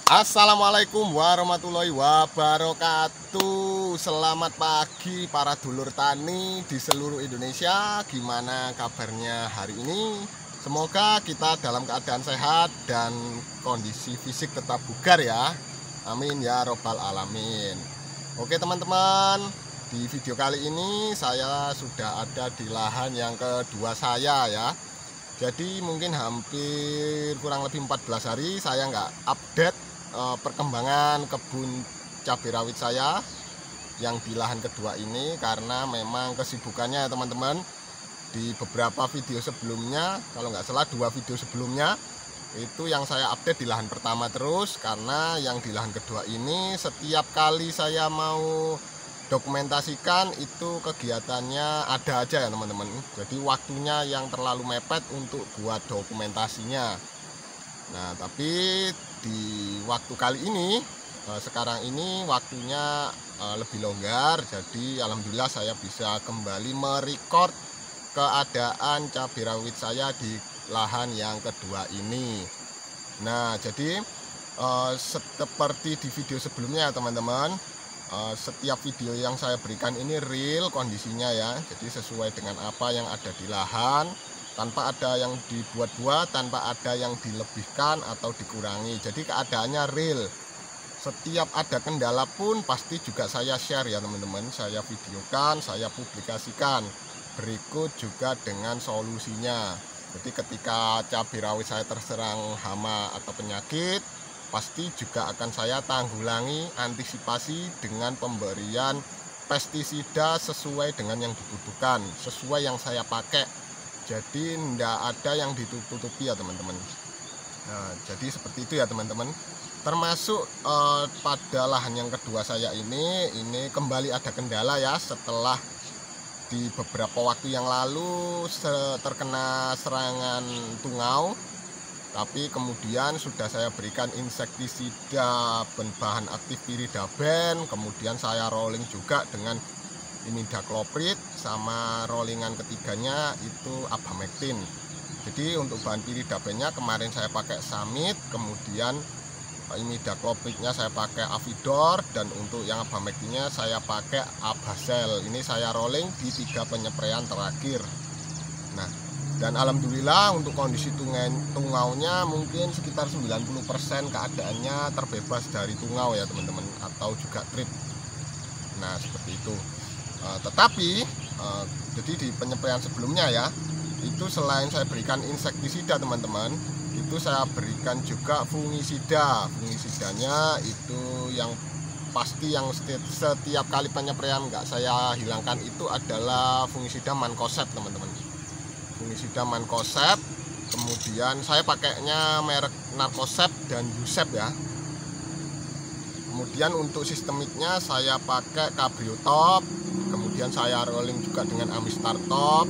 Assalamualaikum warahmatullahi wabarakatuh. Selamat pagi para dulur tani di seluruh Indonesia. Gimana kabarnya hari ini? Semoga kita dalam keadaan sehat dan kondisi fisik tetap bugar ya. Amin ya robbal alamin. Oke teman-teman, di video kali ini saya sudah ada di lahan yang kedua saya ya. Jadi mungkin hampir kurang lebih 14 hari saya nggak update perkembangan kebun cabai rawit saya yang di lahan kedua ini, karena memang kesibukannya ya teman-teman. Di beberapa video sebelumnya, kalau nggak salah 2 video sebelumnya, itu yang saya update di lahan pertama terus, karena yang di lahan kedua ini setiap kali saya mau dokumentasikan itu kegiatannya ada aja ya teman-teman. Jadi waktunya yang terlalu mepet untuk buat dokumentasinya. Nah, tapi di waktu kali ini, sekarang ini waktunya lebih longgar. Jadi alhamdulillah saya bisa kembali merecord keadaan cabai rawit saya di lahan yang kedua ini. Nah, jadi seperti di video sebelumnya teman-teman, setiap video yang saya berikan ini real kondisinya ya. Jadi sesuai dengan apa yang ada di lahan, tanpa ada yang dibuat-buat, tanpa ada yang dilebihkan atau dikurangi. Jadi keadaannya real. Setiap ada kendala pun pasti juga saya share ya teman-teman. Saya videokan, saya publikasikan. Berikut juga dengan solusinya. Jadi ketika cabai rawit saya terserang hama atau penyakit, pasti juga akan saya tanggulangi, antisipasi dengan pemberian pestisida sesuai dengan yang dibutuhkan, sesuai yang saya pakai. Jadi tidak ada yang ditutupi ya teman-teman. Nah, jadi seperti itu ya teman-teman. Termasuk pada lahan yang kedua saya ini kembali ada kendala ya, setelah di beberapa waktu yang lalu terkena serangan tungau. Tapi kemudian sudah saya berikan insektisida berbahan aktif piridaben, kemudian saya rolling juga dengan imidacloprid, sama rollingan ketiganya itu abamectin. Jadi untuk bahan piridabennya kemarin saya pakai Samit, kemudian imidaclopridnya saya pakai Avidor, dan untuk yang abamectinnya saya pakai Abasel. Ini saya rolling di 3 penyepraian terakhir. Nah, dan alhamdulillah untuk kondisi tungaunya mungkin sekitar 90% keadaannya terbebas dari tungau ya teman-teman, atau juga trip. Nah, seperti itu. Tetapi jadi di penyepraian sebelumnya ya, itu selain saya berikan insektisida teman-teman, itu saya berikan juga fungisida. Fungisidanya itu yang pasti yang setiap kali penyepraian nggak saya hilangkan itu adalah fungisida Mancozeb teman-teman. Fungisida Mancozeb, kemudian saya pakainya merek Narcosep dan Yusep ya. Kemudian untuk sistemiknya saya pakai Cabriotop, kemudian saya rolling juga dengan Amistar Top,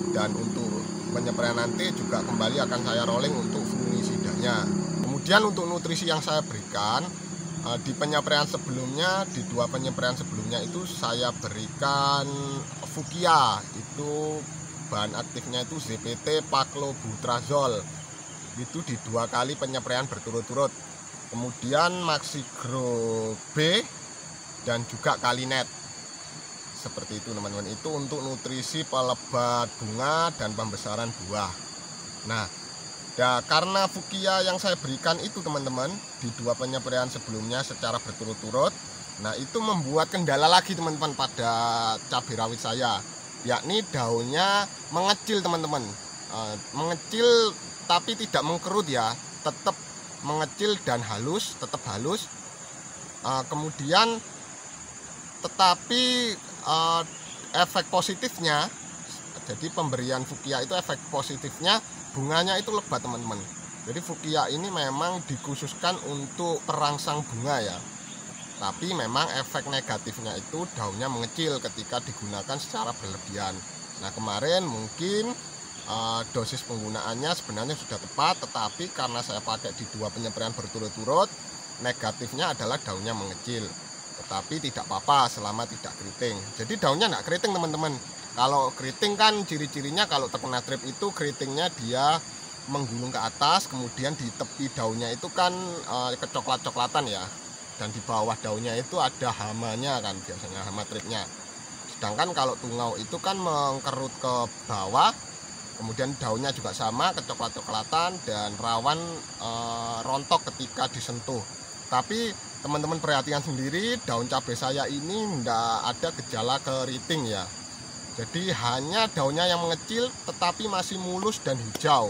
dan untuk penyepraian nanti juga kembali akan saya rolling untuk fungisidanya. Kemudian untuk nutrisi yang saya berikan di penyepraian sebelumnya, di 2 penyepraian sebelumnya itu saya berikan Fukia, itu bahan aktifnya itu ZPT Paclobutrazol, itu di 2 kali penyepraian berturut-turut. Kemudian Maxigro B dan juga Kalinet. Seperti itu teman-teman. Itu untuk nutrisi pelebat bunga dan pembesaran buah. Nah, ya, karena Fukia yang saya berikan itu teman-teman di 2 penyepraian sebelumnya secara berturut-turut, nah itu membuat kendala lagi teman-teman pada cabai rawit saya, yakni daunnya mengecil teman-teman. Mengecil tapi tidak mengkerut ya, tetap mengecil dan halus, tetap halus. Kemudian tetapi efek positifnya, jadi pemberian Fukia itu efek positifnya bunganya itu lebat teman-teman. Jadi Fukia ini memang dikhususkan untuk perangsang bunga ya, tapi memang efek negatifnya itu daunnya mengecil ketika digunakan secara berlebihan. Nah, kemarin mungkin dosis penggunaannya sebenarnya sudah tepat, tetapi karena saya pakai di 2 penyepraian berturut-turut, negatifnya adalah daunnya mengecil. Tetapi tidak apa-apa selama tidak keriting. Jadi daunnya nggak keriting teman-teman. Kalau keriting kan ciri-cirinya kalau terkena trip itu keritingnya dia menggulung ke atas, kemudian di tepi daunnya itu kan kecoklat-coklatan ya, dan di bawah daunnya itu ada hamanya kan, biasanya hama tripnya. Sedangkan kalau tungau itu kan mengkerut ke bawah, kemudian daunnya juga sama kecoklat-coklatan dan rawan rontok ketika disentuh. Tapi teman-teman perhatikan sendiri, daun cabai saya ini tidak ada gejala keriting ya. Jadi hanya daunnya yang mengecil tetapi masih mulus dan hijau.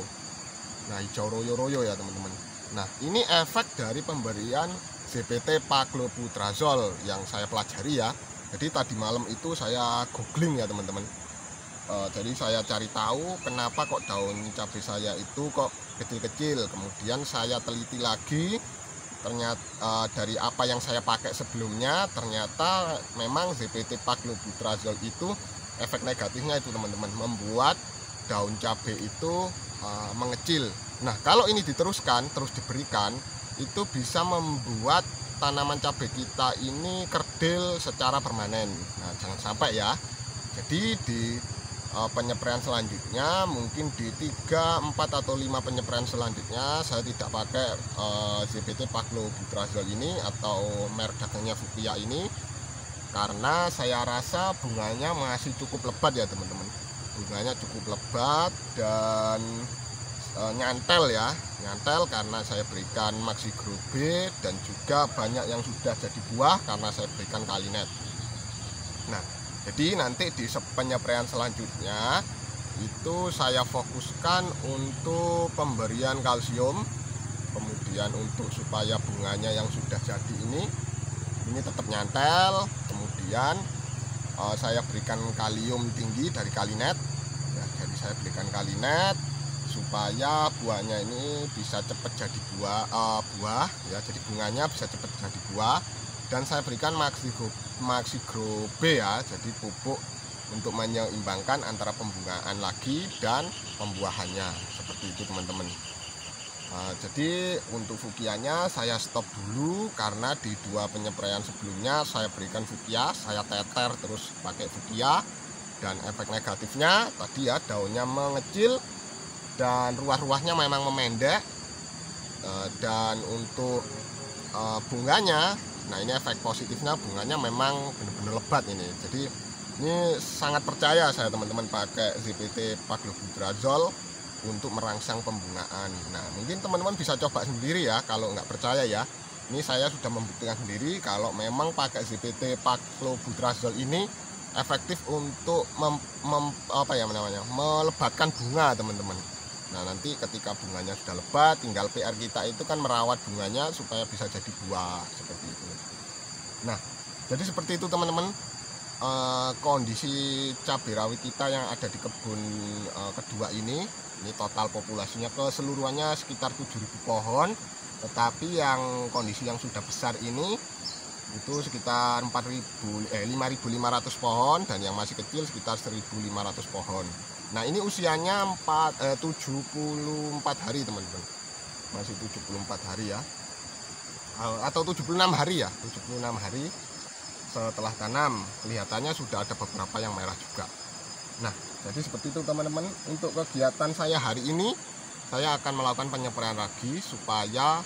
Nah, hijau royo-royo ya teman-teman. Nah, ini efek dari pemberian ZPT Paglobutrazol yang saya pelajari ya. Jadi tadi malam itu saya googling ya teman-teman. Jadi saya cari tahu kenapa kok daun cabai saya itu kok kecil-kecil. Kemudian saya teliti lagi, ternyata dari apa yang saya pakai sebelumnya, ternyata memang ZPT Paglobutrazol itu efek negatifnya itu teman-teman, membuat daun cabai itu mengecil. Nah, kalau ini diteruskan, terus diberikan, itu bisa membuat tanaman cabai kita ini kerdil secara permanen. Nah, jangan sampai ya. Jadi di penyepraian selanjutnya, mungkin di 3, 4 atau 5 penyepraian selanjutnya saya tidak pakai ZPT Paglobutrazol ini atau merek dagangnya Fukia ini, karena saya rasa bunganya masih cukup lebat ya teman-teman. Bunganya cukup lebat dan nyantel ya, nyantel karena saya berikan Maxi Grow B, dan juga banyak yang sudah jadi buah karena saya berikan Kalinet. Nah, jadi nanti di penyepraian selanjutnya itu saya fokuskan untuk pemberian kalsium, kemudian untuk supaya bunganya yang sudah jadi ini tetap nyantel, kemudian saya berikan kalium tinggi dari Kalinet ya. Jadi saya berikan Kalinet supaya buahnya ini bisa cepat jadi buah ya, jadi bunganya bisa cepat jadi buah. Dan saya berikan Maxi Grow B ya, jadi pupuk untuk menyeimbangkan antara pembungaan lagi dan pembuahannya, seperti itu teman-teman. Jadi untuk Fukianya saya stop dulu karena di 2 penyepraian sebelumnya saya berikan Fukia, saya teter terus pakai Fukia, dan efek negatifnya tadi ya, daunnya mengecil dan ruah-ruahnya memang memendek, dan untuk bunganya, nah ini efek positifnya, bunganya memang benar-benar lebat ini. Jadi ini sangat percaya saya teman-teman pakai ZPT Paglobutrazol untuk merangsang pembungaan. Nah, mungkin teman-teman bisa coba sendiri ya kalau nggak percaya ya. Ini saya sudah membuktikan sendiri kalau memang pakai ZPT Paglobutrazol ini efektif untuk melebatkan bunga teman-teman. Nah, nanti ketika bunganya sudah lebat, tinggal PR kita itu kan merawat bunganya supaya bisa jadi buah seperti itu. Nah, jadi seperti itu teman-teman, kondisi cabai rawit kita yang ada di kebun kedua ini total populasinya keseluruhannya sekitar 7.000 pohon, tetapi yang kondisi yang sudah besar ini itu sekitar 5.500 pohon, dan yang masih kecil sekitar 1.500 pohon. Nah, ini usianya 74 hari teman-teman, masih 74 hari ya, atau 76 hari ya, 76 hari setelah tanam. Kelihatannya sudah ada beberapa yang merah juga. Nah, jadi seperti itu teman-teman. Untuk kegiatan saya hari ini, saya akan melakukan penyepraian lagi supaya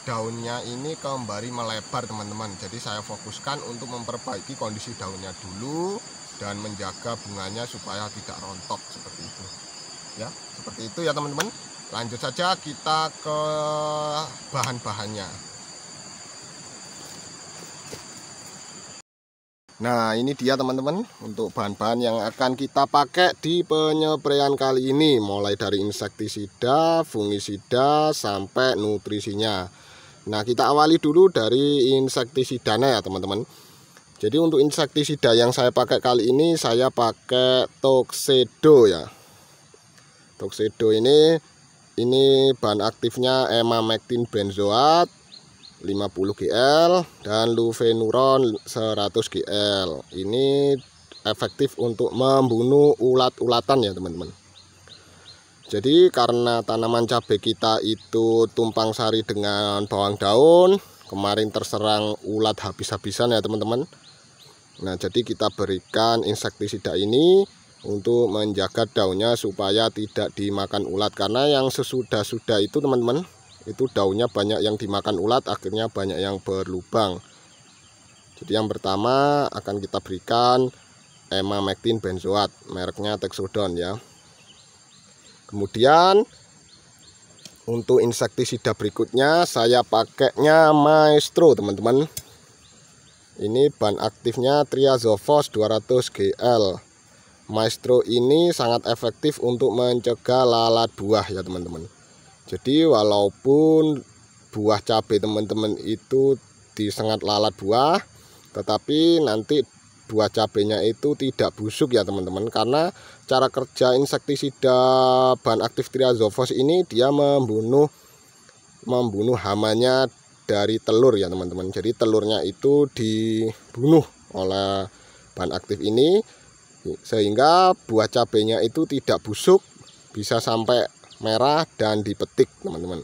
daunnya ini kembali melebar teman-teman. Jadi saya fokuskan untuk memperbaiki kondisi daunnya dulu dan menjaga bunganya supaya tidak rontok seperti itu ya. Seperti itu ya teman-teman. Lanjut saja kita ke bahan-bahannya. Nah, ini dia teman-teman untuk bahan-bahan yang akan kita pakai di penyepraian kali ini, mulai dari insektisida, fungisida, sampai nutrisinya. Nah, kita awali dulu dari insektisidanya ya teman-teman. Jadi untuk insektisida yang saya pakai kali ini, saya pakai Tuxedo ya. Tuxedo ini bahan aktifnya emamectin benzoat 50 gl dan lufenuron 100 gl. Ini efektif untuk membunuh ulat-ulatan ya teman-teman. Jadi karena tanaman cabai kita itu tumpang sari dengan bawang daun, kemarin terserang ulat habis-habisan ya teman-teman. Nah, jadi kita berikan insektisida ini untuk menjaga daunnya supaya tidak dimakan ulat. Karena yang sesudah-sudah itu teman-teman, itu daunnya banyak yang dimakan ulat, akhirnya banyak yang berlubang. Jadi yang pertama akan kita berikan emamectin benzoat, mereknya Texodon ya. Kemudian untuk insektisida berikutnya saya pakainya Maestro teman-teman. Ini bahan aktifnya Triazofos 200 GL. Maestro ini sangat efektif untuk mencegah lalat buah ya teman-teman. Jadi walaupun buah cabai teman-teman itu disengat lalat buah, tetapi nanti buah cabenya itu tidak busuk ya teman-teman. Karena cara kerja insektisida bahan aktif Triazofos ini dia membunuh hamanya dari telur ya teman-teman. Jadi telurnya itu dibunuh oleh bahan aktif ini, sehingga buah cabenya itu tidak busuk, bisa sampai merah dan dipetik teman-teman.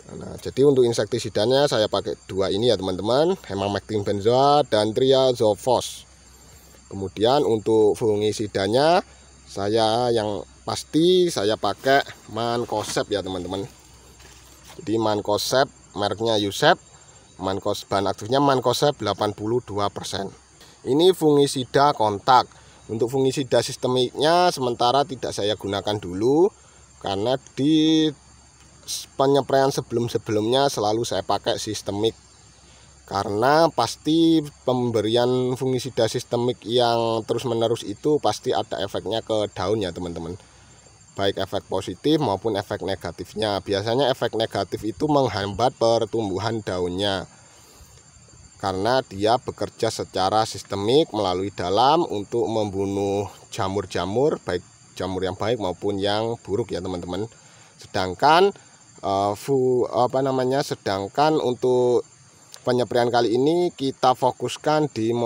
Nah, jadi untuk insektisidanya saya pakai dua ini ya teman-teman, emamectin benzoat dan Triazofos. Kemudian untuk fungisidanya yang pasti saya pakai Mancozeb ya teman-teman. Jadi Mancozeb mereknya Yusef, bahan aktifnya Mancozeb 82%. Ini fungisida kontak. Untuk fungisida sistemiknya sementara tidak saya gunakan dulu, karena di penyepraian sebelum-sebelumnya selalu saya pakai sistemik. Karena pasti pemberian fungisida sistemik yang terus-menerus itu pasti ada efeknya ke daun ya teman-teman. Baik efek positif maupun efek negatifnya. Biasanya efek negatif itu menghambat pertumbuhan daunnya, karena dia bekerja secara sistemik melalui dalam untuk membunuh jamur-jamur, baik jamur yang baik maupun yang buruk ya teman-teman. Sedangkan untuk penyepraian kali ini kita fokuskan di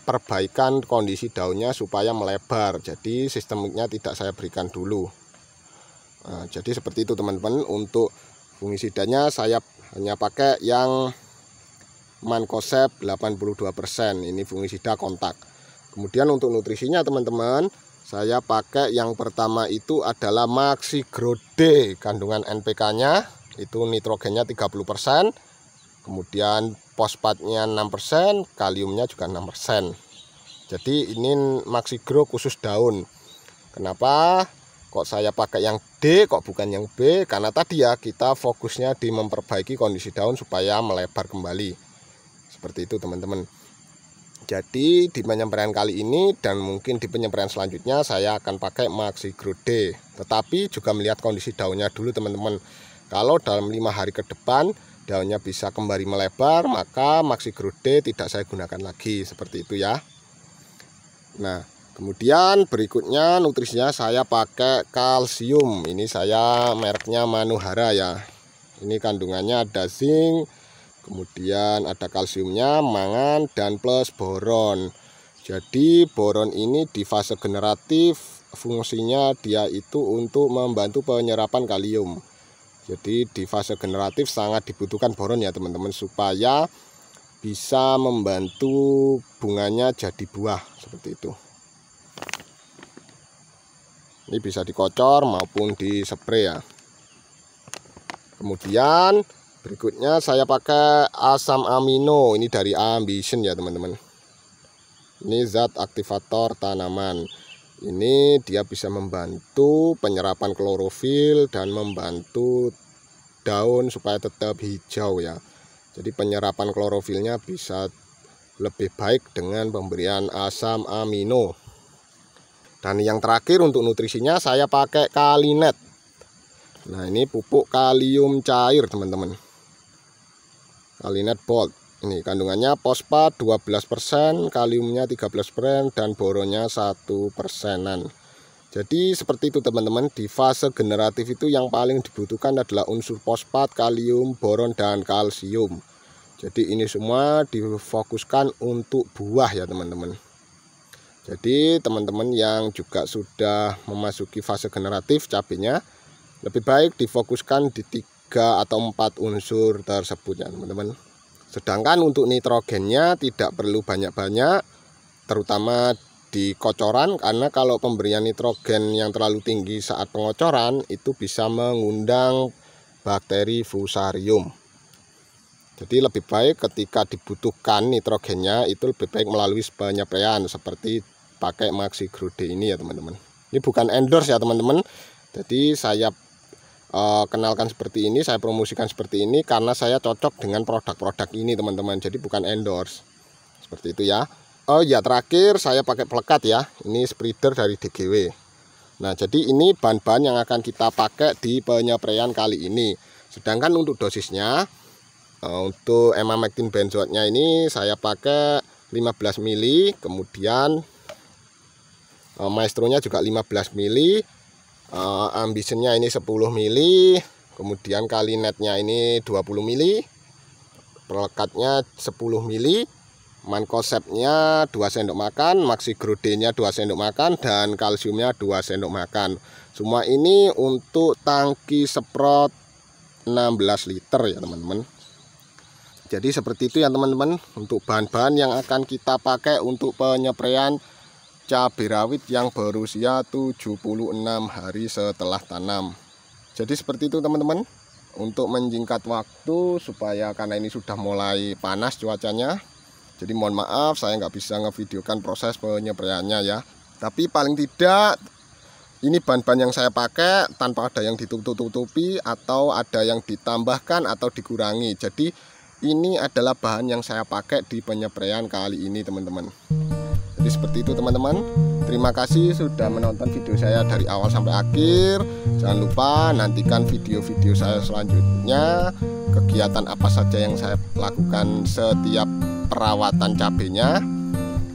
perbaikan kondisi daunnya supaya melebar. Jadi sistemiknya tidak saya berikan dulu. Nah, jadi seperti itu teman-teman. Untuk fungisidanya saya hanya pakai yang Mancozeb 82%. Ini fungisida kontak. Kemudian untuk nutrisinya teman-teman, saya pakai yang pertama itu adalah Maxigrode. Kandungan NPK-nya itu nitrogennya 30%, kemudian fosfatnya 6%, kaliumnya juga 6%. Jadi ini Maxigro khusus daun. Kenapa kok saya pakai yang D kok bukan yang B? Karena tadi ya kita fokusnya di memperbaiki kondisi daun supaya melebar kembali. Seperti itu teman-teman. Jadi di penyepraian kali ini dan mungkin di penyepraian selanjutnya saya akan pakai Maxigrode. Tetapi juga melihat kondisi daunnya dulu teman-teman. Kalau dalam 5 hari ke depan daunnya bisa kembali melebar, maka Maxigrode tidak saya gunakan lagi. Seperti itu ya. Nah, kemudian berikutnya nutrisinya saya pakai kalsium. Ini saya mereknya Manuhara ya. Ini kandungannya ada zinc, kemudian ada kalsiumnya, mangan, dan plus boron. Jadi boron ini di fase generatif fungsinya dia itu untuk membantu penyerapan kalium. Jadi di fase generatif sangat dibutuhkan boron ya teman-teman, supaya bisa membantu bunganya jadi buah seperti itu. Ini bisa dikocor maupun di spray ya. Kemudian berikutnya saya pakai asam amino, ini dari Ambition ya teman-teman. Ini zat aktivator tanaman. Ini dia bisa membantu penyerapan klorofil dan membantu daun supaya tetap hijau ya. Jadi penyerapan klorofilnya bisa lebih baik dengan pemberian asam amino. Dan yang terakhir untuk nutrisinya saya pakai Kalinet. Nah, ini pupuk kalium cair teman-teman. Kalinet Bold. Ini kandungannya fosfat 12%, kaliumnya 13%, dan boronnya 1%. Jadi seperti itu teman-teman. Di fase generatif itu yang paling dibutuhkan adalah unsur fosfat, kalium, boron, dan kalsium. Jadi ini semua difokuskan untuk buah ya teman-teman. Jadi teman-teman yang juga sudah memasuki fase generatif cabenya, lebih baik difokuskan di 3 atau 4 unsur tersebut ya teman-teman. Sedangkan untuk nitrogennya tidak perlu banyak-banyak, terutama di kocoran, karena kalau pemberian nitrogen yang terlalu tinggi saat pengocoran itu bisa mengundang bakteri fusarium. Jadi lebih baik ketika dibutuhkan nitrogennya itu lebih baik melalui penyepraian seperti pakai Maxigrow-D ini ya teman-teman. Ini bukan endorse ya teman-teman. Jadi saya kenalkan seperti ini, saya promosikan seperti ini karena saya cocok dengan produk-produk ini teman-teman. Jadi bukan endorse. Seperti itu ya. Oh ya, terakhir saya pakai pelekat ya. Ini spreader dari DGW. Nah, jadi ini bahan-bahan yang akan kita pakai di penyepraian kali ini. Sedangkan untuk dosisnya, untuk emamectin benzoatnya ini saya pakai 15 ml, kemudian maestronya juga 15 ml, ambitionnya ini 10 ml, kemudian kalinetnya ini 20 ml, pelekatnya 10 ml, mankosepnya 2 sendok makan, Maxigrow-D nya 2 sendok makan, dan kalsiumnya 2 sendok makan. Semua ini untuk tangki semprot 16 liter ya teman-teman. Jadi seperti itu ya teman-teman, untuk bahan-bahan yang akan kita pakai untuk penyepraian cabai rawit yang berusia 76 hari setelah tanam. Jadi seperti itu teman-teman, untuk menjingkat waktu supaya karena ini sudah mulai panas cuacanya. Jadi mohon maaf saya nggak bisa ngevideokan proses penyepraiannya ya. Tapi paling tidak ini bahan-bahan yang saya pakai tanpa ada yang ditutup-tutupi atau ada yang ditambahkan atau dikurangi. Jadi ini adalah bahan yang saya pakai di penyepraian kali ini teman-teman. Jadi seperti itu teman-teman. Terima kasih sudah menonton video saya dari awal sampai akhir. Jangan lupa nantikan video-video saya selanjutnya. Kegiatan apa saja yang saya lakukan setiap perawatan cabenya,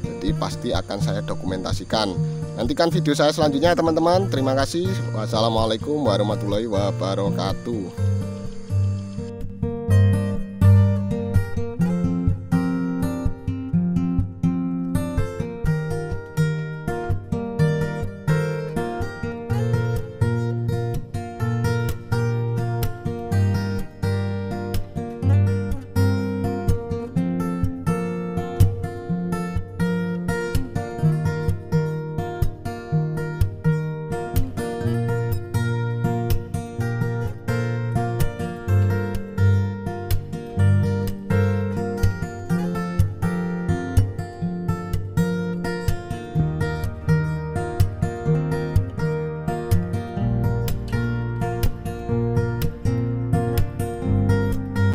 jadi pasti akan saya dokumentasikan. Nantikan video saya selanjutnya teman-teman. Terima kasih. Wassalamualaikum warahmatullahi wabarakatuh.